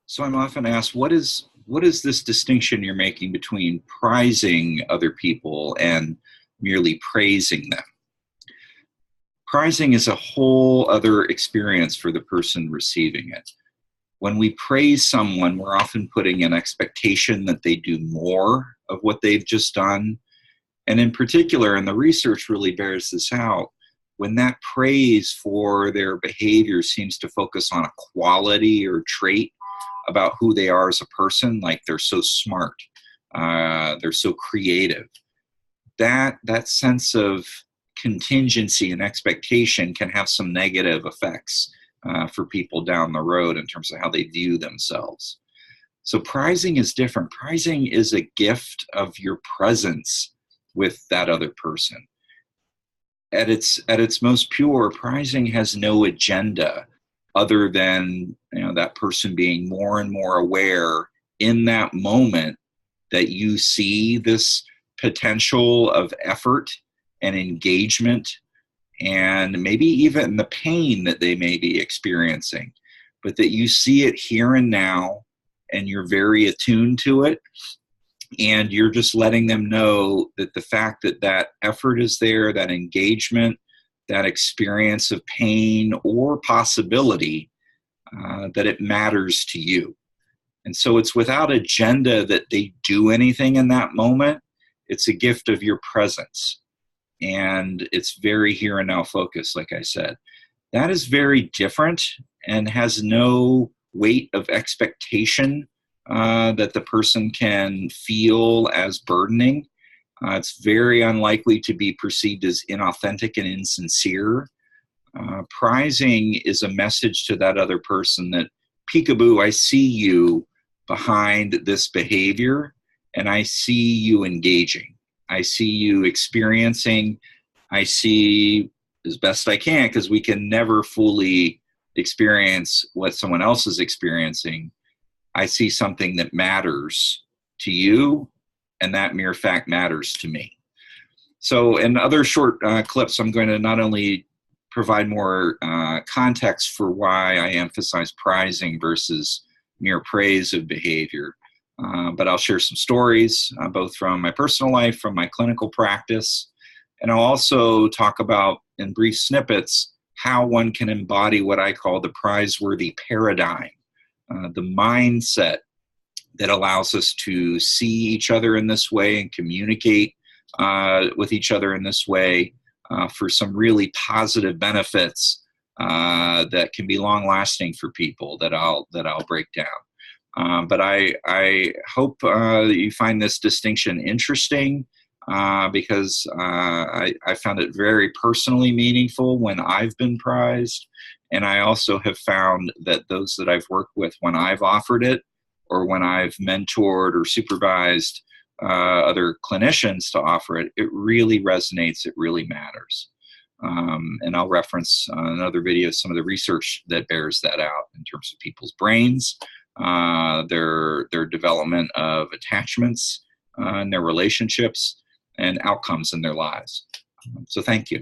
So I'm often asked, what is this distinction you're making between prizing other people and merely praising them? Prizing is a whole other experience for the person receiving it. When we praise someone, we're often putting an expectation that they do more of what they've just done. And in particular, and the research really bears this out, when that praise for their behavior seems to focus on a quality or trait about who they are as a person, like they're so smart, they're so creative, that sense of contingency and expectation can have some negative effects for people down the road in terms of how they view themselves. So prizing is different. Prizing is a gift of your presence with that other person. At its most pure, prizing has no agenda other than that person being more and more aware in that moment that you see this potential of effort and engagement and maybe even the pain that they may be experiencing, but that you see it here and now and you're very attuned to it, and you're just letting them know that the fact that that effort is there, that engagement, that experience of pain or possibility, that it matters to you. And so it's without agenda that they do anything in that moment. It's a gift of your presence. And it's very here and now focused, like I said. That is very different and has no weight of expectation that the person can feel as burdening. It's very unlikely to be perceived as inauthentic and insincere. Prizing is a message to that other person that, peekaboo, I see you behind this behavior, and I see you engaging. I see you experiencing. I see, as best I can, because we can never fully experience what someone else is experiencing, I see something that matters to you, and that mere fact matters to me. So in other short clips, I'm going to not only provide more context for why I emphasize prizing versus mere praise of behavior, but I'll share some stories, both from my personal life, from my clinical practice, and I'll also talk about, in brief snippets, how one can embody what I call the prize-worthy paradigm, the mindset that allows us to see each other in this way and communicate with each other in this way for some really positive benefits that can be long-lasting for people that I'll break down. But I hope that you find this distinction interesting because I found it very personally meaningful when I've been prized. And I also have found that those that I've worked with, when I've offered it or when I've mentored or supervised other clinicians to offer it, it really resonates, it really matters. And I'll reference another video some of the research that bears that out in terms of people's brains, their development of attachments and their relationships and outcomes in their lives. So thank you.